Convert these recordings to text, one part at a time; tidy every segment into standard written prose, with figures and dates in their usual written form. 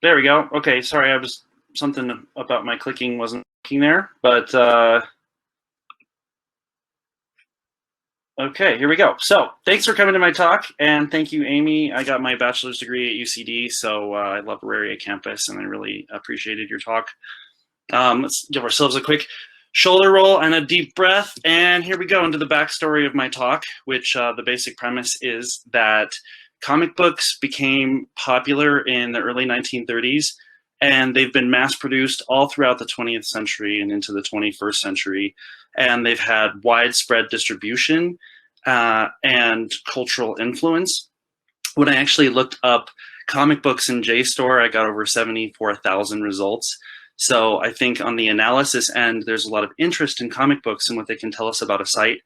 There we go. Okay, sorry, I was something about my clicking wasn't working there, but okay, here we go. So thanks for coming to my talk, and thank you, Amy. I got my bachelor's degree at UCD, so I love Auraria campus, and I really appreciated your talk. Let's give ourselves a quick shoulder roll and a deep breath, and here we go into the backstory of my talk, which the basic premise is that comic books became popular in the early 1930s, and they've been mass-produced all throughout the 20th century and into the 21st century, and they've had widespread distribution and cultural influence. When I actually looked up comic books in JSTOR, I got over 74,000 results. So I think on the analysis end, there's a lot of interest in comic books and what they can tell us about a site.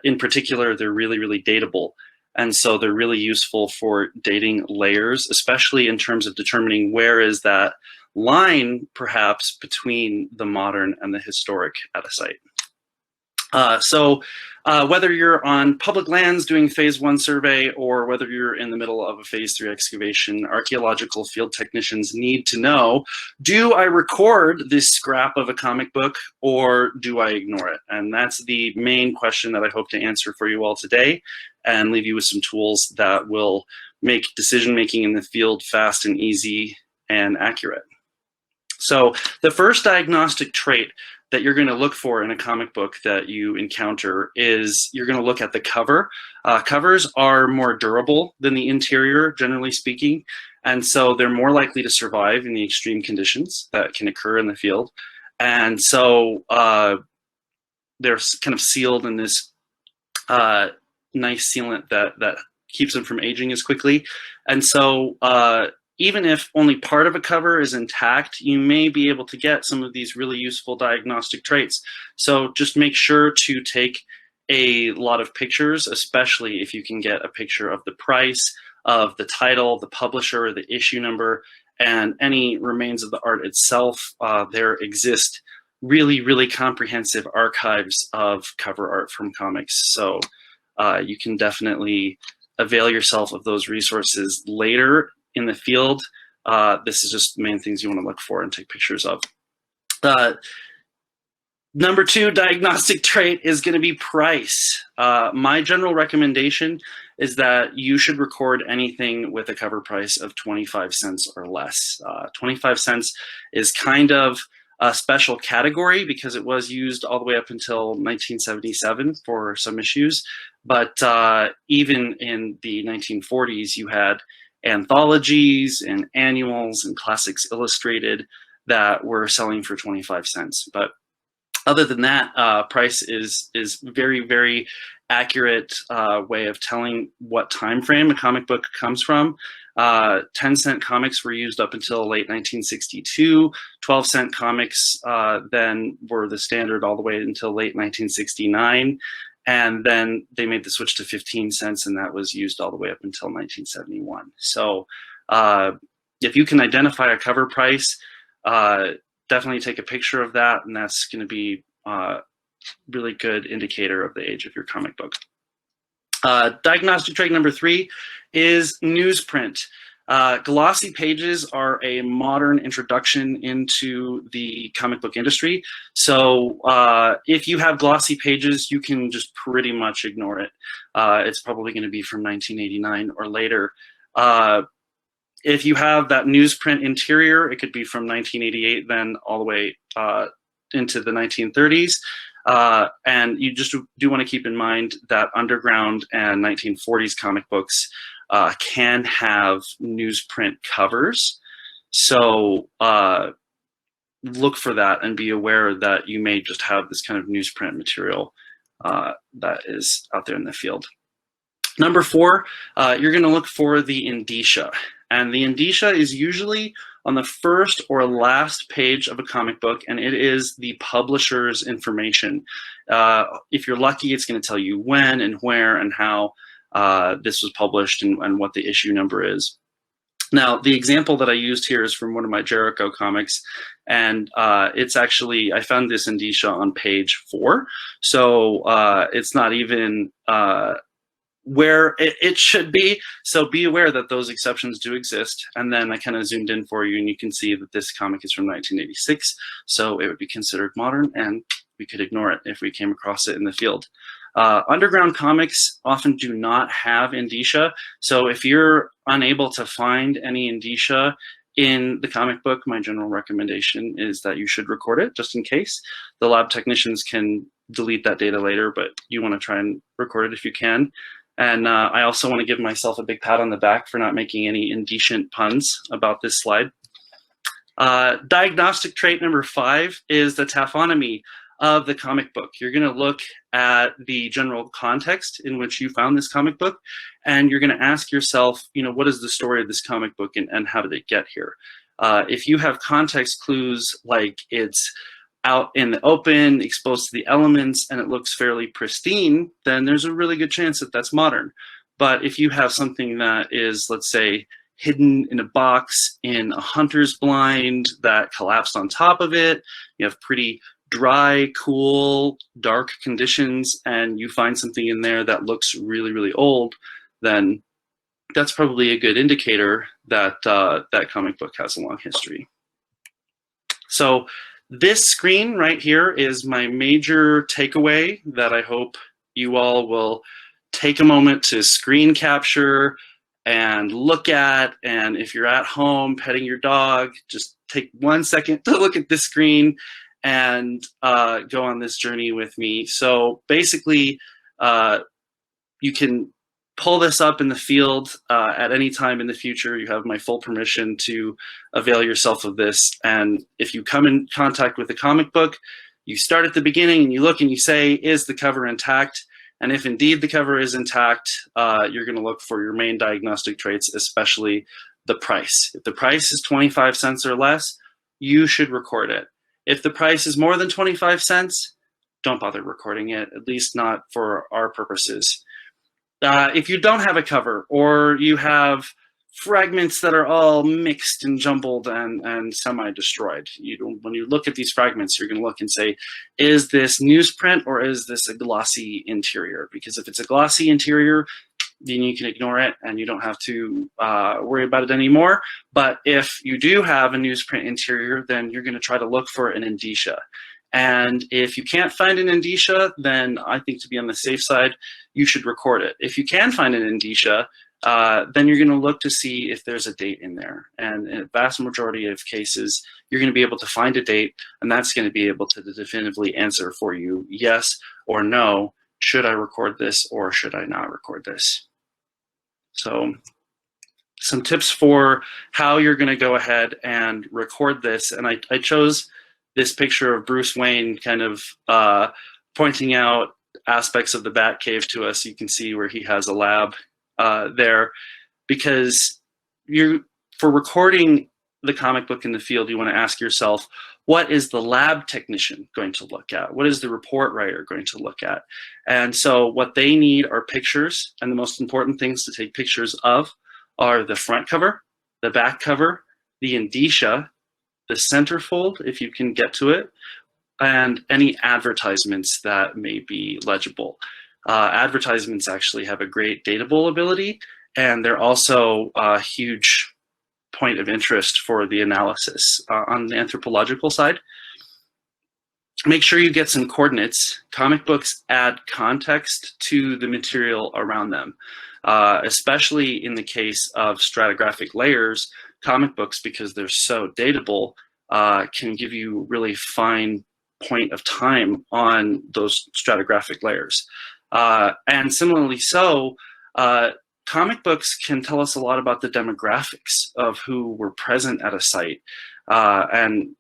In particular, they're really, really datable. And so they're really useful for dating layers, especially in terms of determining where is that line, perhaps, between the modern and the historic at a site. So whether you're on public lands doing phase 1 survey or whether you're in the middle of a phase 3 excavation, archaeological field technicians need to know, do I record this scrap of a comic book or do I ignore it? And that's the main question that I hope to answer for you all today and leave you with some tools that will make decision-making in the field fast and easy and accurate. So the first diagnostic trait that you're going to look for in a comic book that you encounter is you're going to look at the cover. Covers are more durable than the interior, generally speaking, and so they're more likely to survive in the extreme conditions that can occur in the field. And so they're kind of sealed in this nice sealant that keeps them from aging as quickly. And so even if only part of a cover is intact, you may be able to get some of these really useful diagnostic traits. So just make sure to take a lot of pictures, especially if you can get a picture of the price, of the title, the publisher, the issue number, and any remains of the art itself. There exist really, really comprehensive archives of cover art from comics. So you can definitely avail yourself of those resources later in the field. This is just the main things you want to look for and take pictures of. Number 2 diagnostic trait is going to be price. My general recommendation is that you should record anything with a cover price of 25 cents or less. 25 cents is kind of a special category because it was used all the way up until 1977 for some issues. But even in the 1940s, you had anthologies and annuals and classics illustrated that were selling for 25 cents. But other than that, price is very, very accurate way of telling what time frame a comic book comes from. 10-cent comics were used up until late 1962. 12-cent comics then were the standard all the way until late 1969. And then they made the switch to 15 cents, and that was used all the way up until 1971. So if you can identify a cover price, definitely take a picture of that, and that's going to be a really good indicator of the age of your comic book. Diagnostic trait number 3 is newsprint. Glossy pages are a modern introduction into the comic book industry. So if you have glossy pages, you can just pretty much ignore it. It's probably going to be from 1989 or later. If you have that newsprint interior, it could be from 1988 then all the way into the 1930s. And you just do want to keep in mind that underground and 1940s comic books can have newsprint covers. So look for that and be aware that you may just have this kind of newsprint material that is out there in the field. Number 4, you're going to look for the indicia. And the indicia is usually on the first or last page of a comic book, and it is the publisher's information. If you're lucky, it's going to tell you when and where and how this was published and what the issue number is. Now, the example that I used here is from one of my Jericho comics, and it's actually, I found this indicia on page 4. So it's not even where it should be. So be aware that those exceptions do exist. And then I kind of zoomed in for you, and you can see that this comic is from 1986. So it would be considered modern, and we could ignore it if we came across it in the field. Underground comics often do not have indicia. So if you're unable to find any indicia in the comic book, my general recommendation is that you should record it just in case. The lab technicians can delete that data later, but you want to try and record it if you can. And I also want to give myself a big pat on the back for not making any indecent puns about this slide. Diagnostic trait number 5 is the taphonomy of the comic book. You're going to look at the general context in which you found this comic book, and you're going to ask yourself, what is the story of this comic book, and how did it get here? If you have context clues like it's out in the open, exposed to the elements, and it looks fairly pristine, then there's a really good chance that that's modern. But if you have something that is, let's say, hidden in a box in a hunter's blind that collapsed on top of it, you have pretty dry, cool, dark conditions, and you find something in there that looks really, really old, then that's probably a good indicator that that comic book has a long history. So this screen right here is my major takeaway that I hope you all will take a moment to screen capture and look at. And if you're at home petting your dog, just take 1 second to look at this screen and go on this journey with me. So basically, you can pull this up in the field at any time in the future. You have my full permission to avail yourself of this. And if you come in contact with a comic book, you start at the beginning and you look and you say, is the cover intact? And if indeed the cover is intact, you're going to look for your main diagnostic traits, especially the price. If the price is 25 cents or less, you should record it. If the price is more than 25 cents, don't bother recording it, at least not for our purposes. If you don't have a cover, or you have fragments that are all mixed and jumbled and semi-destroyed, when you look at these fragments, you're going to look and say, is this newsprint or is this a glossy interior? Because if it's a glossy interior, then you can ignore it and you don't have to worry about it anymore. But if you do have a newsprint interior, then you're going to try to look for an indicia. And if you can't find an indicia, then I think to be on the safe side, you should record it. If you can find an indicia, then you're going to look to see if there's a date in there. And in a vast majority of cases, you're going to be able to find a date, and that's going to be able to definitively answer for you, yes or no, should I record this or should I not record this? So some tips for how you're going to go ahead and record this. And I chose this picture of Bruce Wayne kind of pointing out aspects of the Batcave to us. You can see where he has a lab there, because for recording the comic book in the field, you want to ask yourself, what is the lab technician going to look at? What is the report writer going to look at? And so what they need are pictures, and the most important things to take pictures of are the front cover, the back cover, the indicia, the centerfold, if you can get to it, and any advertisements that may be legible. Advertisements actually have a great datable ability, and they're also a huge point of interest for the analysis. On the anthropological side, make sure you get some coordinates. Comic books add context to the material around them, especially in the case of stratigraphic layers. Comic books, because they're so datable, can give you really fine point of time on those stratigraphic layers. And similarly so, comic books can tell us a lot about the demographics of who were present at a site. And,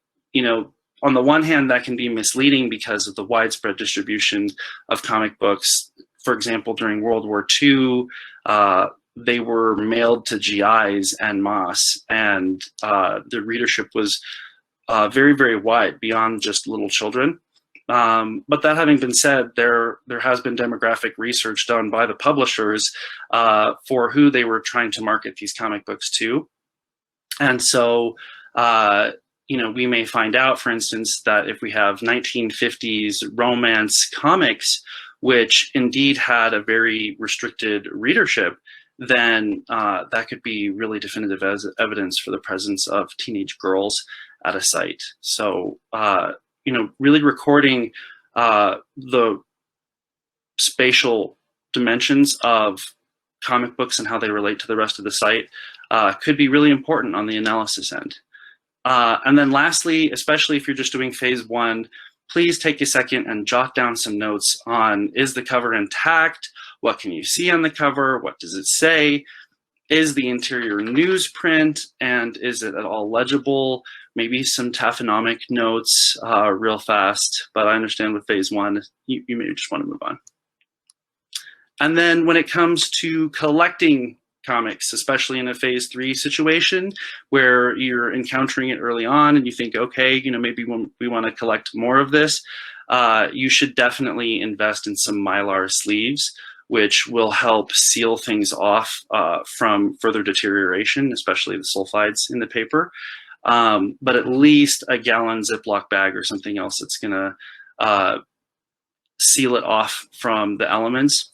on the one hand, that can be misleading because of the widespread distribution of comic books. For example, during World War II, they were mailed to GIs en masse, and the readership was very, very wide, beyond just little children. But that having been said, there has been demographic research done by the publishers for who they were trying to market these comic books to. And so, we may find out, for instance, that if we have 1950s romance comics, which indeed had a very restricted readership, then that could be really definitive as evidence for the presence of teenage girls at a site. So, really recording the spatial dimensions of comic books and how they relate to the rest of the site could be really important on the analysis end. And then lastly, especially if you're just doing phase 1, please take a second and jot down some notes on, is the cover intact? What can you see on the cover? What does it say? Is the interior newsprint? And is it at all legible? Maybe some taphonomic notes real fast, but I understand with phase 1, you may just want to move on. And then when it comes to collecting comics, especially in a phase 3 situation where you're encountering it early on and you think, okay, maybe we want to collect more of this, you should definitely invest in some Mylar sleeves, which will help seal things off from further deterioration, especially the sulfides in the paper. But at least a gallon Ziploc bag or something else that's going to seal it off from the elements.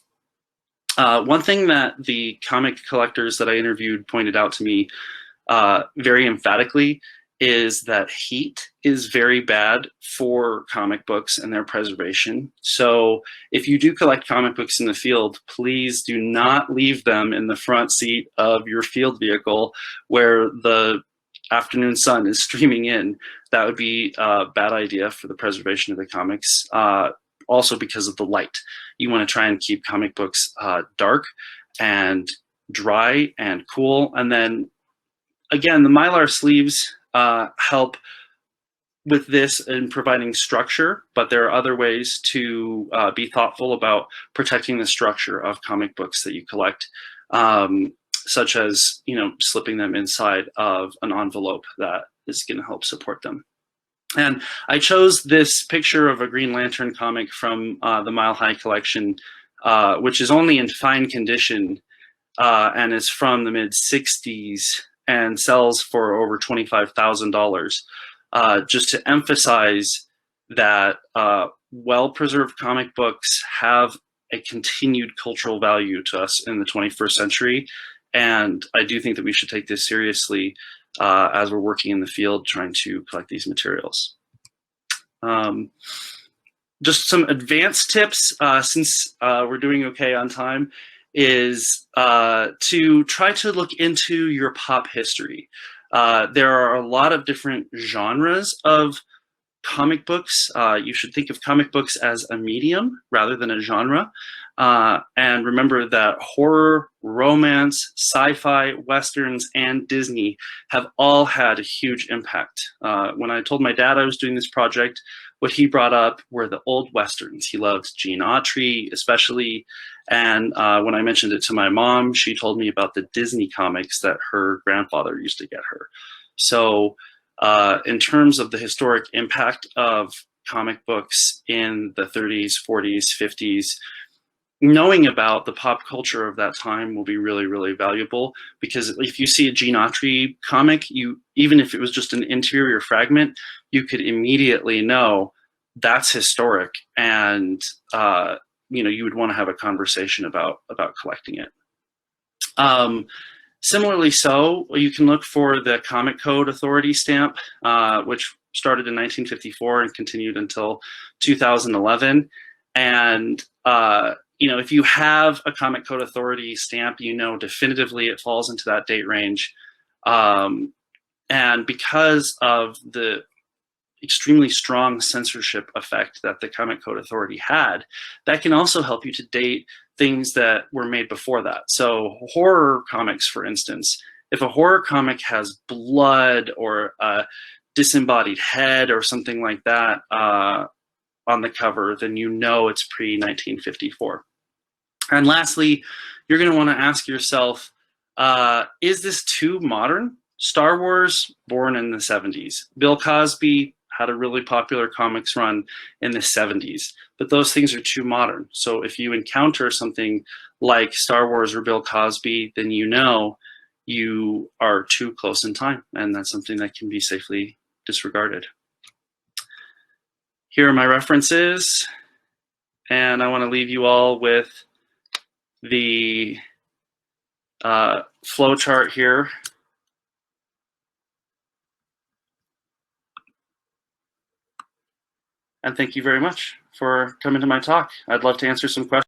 One thing that the comic collectors that I interviewed pointed out to me very emphatically is that heat is very bad for comic books and their preservation. So if you do collect comic books in the field, please do not leave them in the front seat of your field vehicle where the afternoon sun is streaming in. That would be a bad idea for the preservation of the comics. Also because of the light. You want to try and keep comic books dark and dry and cool. And then again, the Mylar sleeves help with this in providing structure, but there are other ways to be thoughtful about protecting the structure of comic books that you collect, such as slipping them inside of an envelope that is going to help support them. And I chose this picture of a Green Lantern comic from the Mile High collection, which is only in fine condition and is from the mid-60s and sells for over $25,000, just to emphasize that well-preserved comic books have a continued cultural value to us in the 21st century. And I do think that we should take this seriously as we're working in the field trying to collect these materials. Just some advanced tips, since we're doing okay on time, is to try to look into your pop history. There are a lot of different genres of comic books. You should think of comic books as a medium rather than a genre. And remember that horror, romance, sci-fi, westerns, and Disney have all had a huge impact. When I told my dad I was doing this project, what he brought up were the old westerns. He loved Gene Autry especially. And when I mentioned it to my mom, she told me about the Disney comics that her grandfather used to get her. So in terms of the historic impact of comic books in the 30s, 40s, 50s, knowing about the pop culture of that time will be really, really valuable, because if you see a Gene Autry comic, even if it was just an interior fragment, you could immediately know that's historic, and you would want to have a conversation about collecting it. Similarly, so you can look for the Comic Code Authority stamp, which started in 1954 and continued until 2011, and if you have a Comic Code Authority stamp, definitively it falls into that date range. And because of the extremely strong censorship effect that the Comic Code Authority had, that can also help you to date things that were made before that. So horror comics, for instance, if a horror comic has blood or a disembodied head or something like that on the cover, then it's pre-1954. And lastly, you're going to want to ask yourself, is this too modern? Star Wars, born in the 70s. Bill Cosby had a really popular comics run in the 70s, but those things are too modern. So if you encounter something like Star Wars or Bill Cosby, then you are too close in time, and that's something that can be safely disregarded. Here are my references. and I want to leave you all with the flow chart here. And thank you very much for coming to my talk. I'd love to answer some questions.